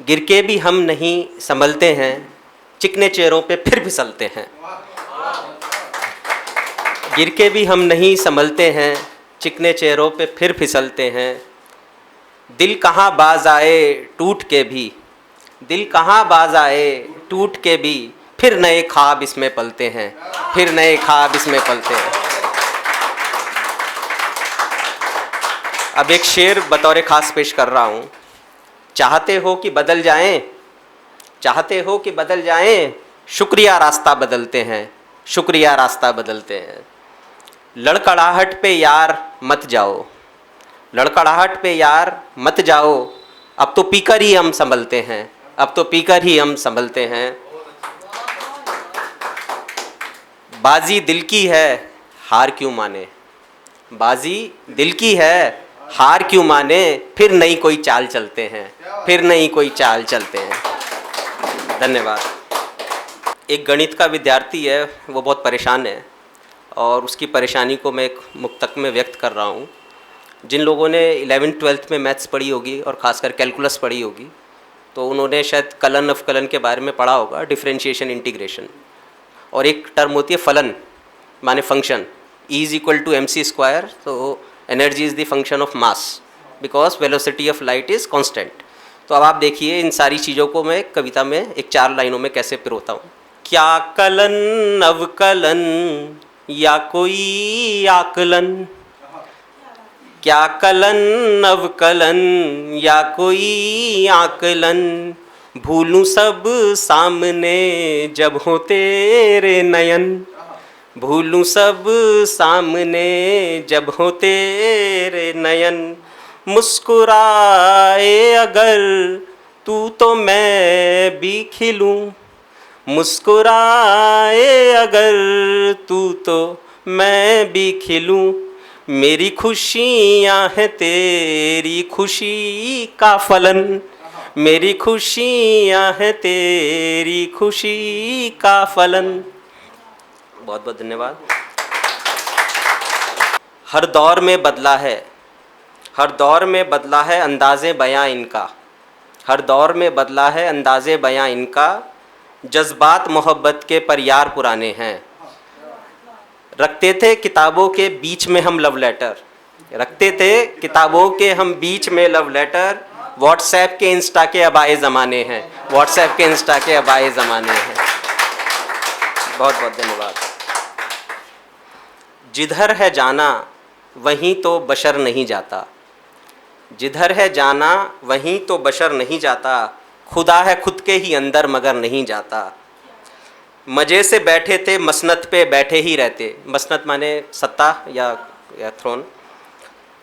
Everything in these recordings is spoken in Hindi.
गिर के भी हम नहीं संभलते हैं, चिकने चेहरों पे फिर फिसलते हैं। गिर के भी हम नहीं संभलते हैं, चिकने चेहरों पे फिर फिसलते हैं। दिल कहाँ बाज आए टूट के भी, दिल कहाँ बाज आए टूट के भी, फिर नए ख्वाब इसमें पलते हैं, फिर नए ख्वाब इसमें पलते हैं। अब एक शेर बतौर ख़ास पेश कर रहा हूँ। चाहते हो कि बदल जाएं, चाहते हो कि बदल जाएं, शुक्रिया रास्ता बदलते हैं, शुक्रिया रास्ता बदलते हैं। लड़खड़ाहट पे यार मत जाओ, लड़खड़ाहट पे यार मत जाओ, अब तो पीकर ही हम संभलते हैं, अब तो पीकर ही हम संभलते हैं। बाजी दिल की है हार क्यों माने, बाजी दिल की है हार क्यों माने, फिर नई कोई चाल चलते हैं, फिर नई कोई चाल चलते हैं। धन्यवाद। एक गणित का विद्यार्थी है, वो बहुत परेशान है और उसकी परेशानी को मैं एक मुक्तक में व्यक्त कर रहा हूँ। जिन लोगों ने 11th-12th में मैथ्स पढ़ी होगी और ख़ासकर कैलकुलस पढ़ी होगी, तो उन्होंने शायद कलन अवकलन के बारे में पढ़ा होगा, डिफरेंशिएशन इंटीग्रेशन। और एक टर्म होती है फलन, माने function, E is equal to mc²। तो energy is the function of mass because velocity of light is constant. तो अब आप देखिए इन सारी चीज़ों को मैं कविता में एक 4 लाइनों में कैसे पिरोता हूँ। क्या कलन अवकलन या कोई आकलन, क्या कलन अवकलन या कोई आकलन, भूलूं सब सामने जब हो तेरे नयन, भूलूं सब सामने जब हो तेरे नयन, मुस्कुराए अगर तू तो मैं भी खिलूं, मुस्कुराए अगर तू तो मैं भी खिलूं, मेरी खुशियाँ हैं तेरी खुशी का फलन, मेरी खुशियाँ हैं तेरी खुशी का फलन। बहुत बहुत धन्यवाद। हर दौर में बदला है, हर दौर में बदला है अंदाज़े बयां इनका, हर दौर में बदला है अंदाज़े बयां इनका, जज्बात मोहब्बत के पर यार पुराने हैं। रखते थे किताबों के बीच में हम लव लेटर, रखते थे किताबों के हम बीच में लव लेटर, व्हाट्सएप के इंस्टा के अब आए ज़माने हैं, व्हाट्सएप के इंस्टा के अब आए ज़माने हैं। बहुत बहुत धन्यवाद। जिधर है जाना वहीं तो बशर नहीं जाता, जिधर है जाना वहीं तो बशर नहीं जाता, खुदा है खुद के ही अंदर मगर नहीं जाता। मज़े से बैठे थे मसनत पे बैठे ही रहते, मसनत माने सत्ता या थ्रोन,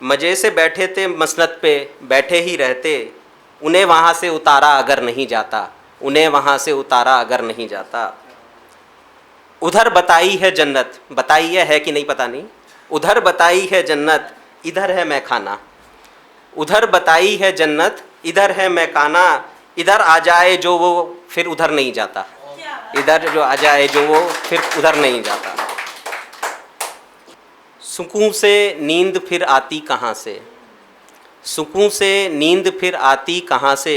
मज़े से बैठे थे मसनत पे बैठे ही रहते, उन्हें वहाँ से उतारा अगर नहीं जाता, उन्हें वहाँ से उतारा अगर नहीं जाता। उधर बताई है जन्नत, बताई है कि नहीं पता नहीं, उधर बताई है जन्नत इधर है मैं खाना, उधर बताई है जन्नत इधर है मैं खाना, इधर आ जाए जो वो फिर उधर नहीं जाता, इधर जो आ जाए जो वो फिर उधर नहीं जाता। सुकून से नींद फिर आती कहाँ से, सुकून से नींद फिर आती कहाँ से,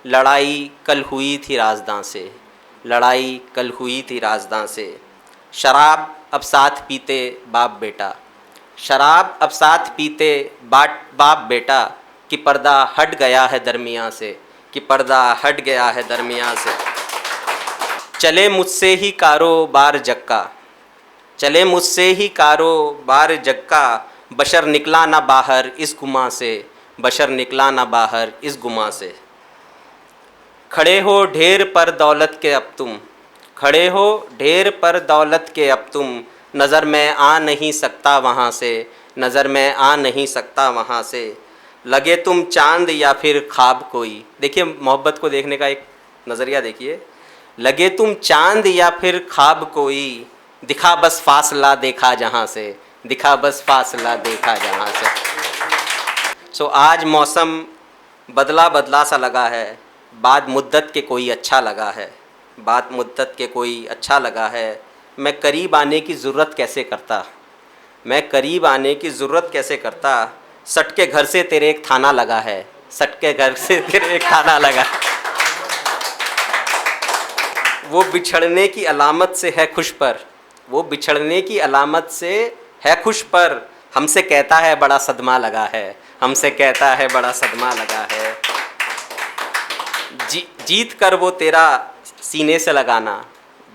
लड़ाई कल हुई थी राजदां से, लड़ाई कल हुई थी राजदां से। शराब अब साथ पीते बाप बेटा, शराब अब साथ पीते बाप बेटा, कि पर्दा हट गया है दरमियाँ से, कि पर्दा हट गया है दरमियाँ से। चले मुझसे ही कारोबार जग का, चले मुझसे ही कारोबार जग का, बशर निकला ना बाहर इस गुमा से, बशर निकला ना बाहर इस गुमा से। खड़े हो ढेर पर दौलत के अब तुम, खड़े हो ढेर पर दौलत के अब तुम, नज़र में आ नहीं सकता वहाँ से, नज़र में आ नहीं सकता वहाँ से। लगे तुम चांद या फिर ख्वाब कोई, देखिए मोहब्बत को देखने का एक नज़रिया देखिए। लगे तुम चांद या फिर ख्वाब कोई, दिखा बस फासला देखा जहाँ से, दिखा बस फासला देखा जहाँ से। आज मौसम बदला बदला सा लगा है, बाद मुद्दत के कोई अच्छा लगा है, बाद मुद्दत के कोई अच्छा लगा है। मैं करीब आने की ज़रूरत कैसे करता, मैं करीब आने की ज़रूरत कैसे करता, सट के घर से तेरे एक थाना लगा है, सटके घर से तेरे खाना लगा। वो बिछड़ने की अलामत से है खुश पर, वो बिछड़ने की अलामत से है खुश पर, हमसे कहता है बड़ा सदमा लगा है, हमसे कहता है बड़ा सदमा लगा है। जीत कर वो तेरा सीने से लगाना,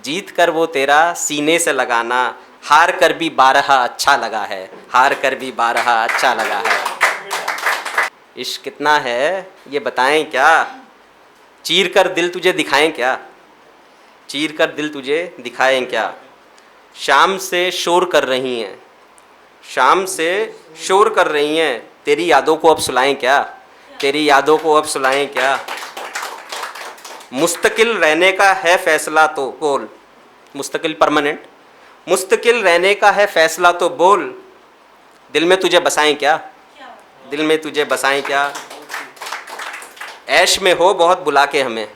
जीत कर वो तेरा सीने से लगाना, हार कर भी बारहा अच्छा लगा है, हार कर भी बारहा अच्छा लगा है। इश्क कितना है ये बताएं क्या, चीर कर दिल तुझे दिखाएं क्या, चीर कर दिल तुझे दिखाएं क्या। शाम से शोर कर रही हैं, शाम से शोर कर रही हैं, तेरी यादों को अब सुलाएं क्या, तेरी यादों को अब सुलाएं क्या। मुस्तकिल रहने का है फैसला तो बोल, मुस्तकिल परमानेंट, मुस्तकिल रहने का है फैसला तो बोल, दिल में तुझे बसाएं क्या, दिल में तुझे बसाएं क्या। ऐश में हो बहुत बुला के हमें,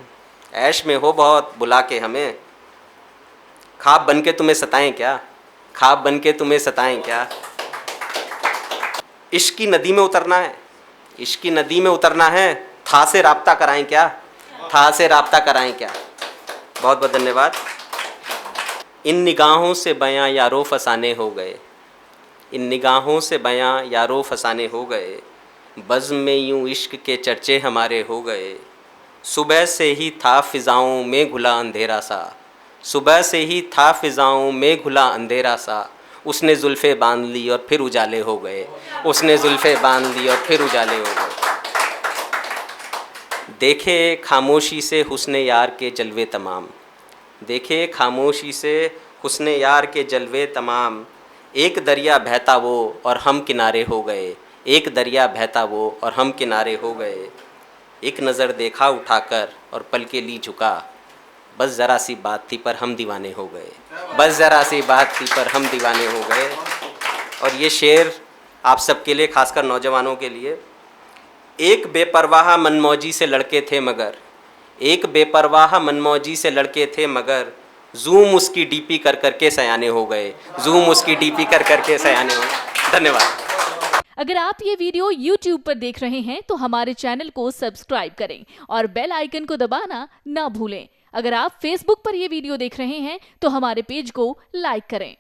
ऐश में हो बहुत बुला के हमें, ख्वाब बन के तुम्हें सताएं क्या, ख्वाब बन के तुम्हें सताएं क्या। इश्क की नदी में उतरना है, इश्क की नदी में उतरना है, था से राब्ता कराएं क्या, था से राब्ता कराएं क्या। बहुत बहुत धन्यवाद। इन निगाहों से बयां यारो फसाने हो गए, इन निगाहों से बयां यारो फसाने हो गए, बज़्म में यूं इश्क के चर्चे हमारे हो गए। सुबह से ही था फ़िज़ाओं में घुला अंधेरा सा, सुबह से ही था फ़िज़ाओं में घुला अंधेरा सा, उसने जुल्फ़े बांध ली और फिर उजाले हो गए, उसने जुल्फ़े बांध ली और फिर उजाले हो गए। देखे खामोशी से हुस्न यार के जलवे तमाम, देखे खामोशी से हुस्न यार के जलवे तमाम, एक दरिया बहता वो और हम किनारे हो गए, एक दरिया बहता वो और हम किनारे हो गए। एक नज़र देखा उठाकर और पल के ली झुका, बस ज़रा सी बात थी पर हम दीवाने हो गए, बस ज़रा सी बात थी पर हम दीवाने हो गए। और ये शेर आप सबके लिए, खासकर नौजवानों के लिए। एक बेपरवाह मनमौजी से लड़के थे मगर, एक बेपरवाह मनमौजी से लड़के थे मगर, जूम उसकी डीपी कर करके सयाने हो गए, जूम उसकी डीपी कर करके सयाने हो गए। धन्यवाद। अगर आप ये वीडियो YouTube पर देख रहे हैं तो हमारे चैनल को सब्सक्राइब करें और बेल आइकन को दबाना ना भूलें। अगर आप Facebook पर ये वीडियो देख रहे हैं तो हमारे पेज को लाइक करें।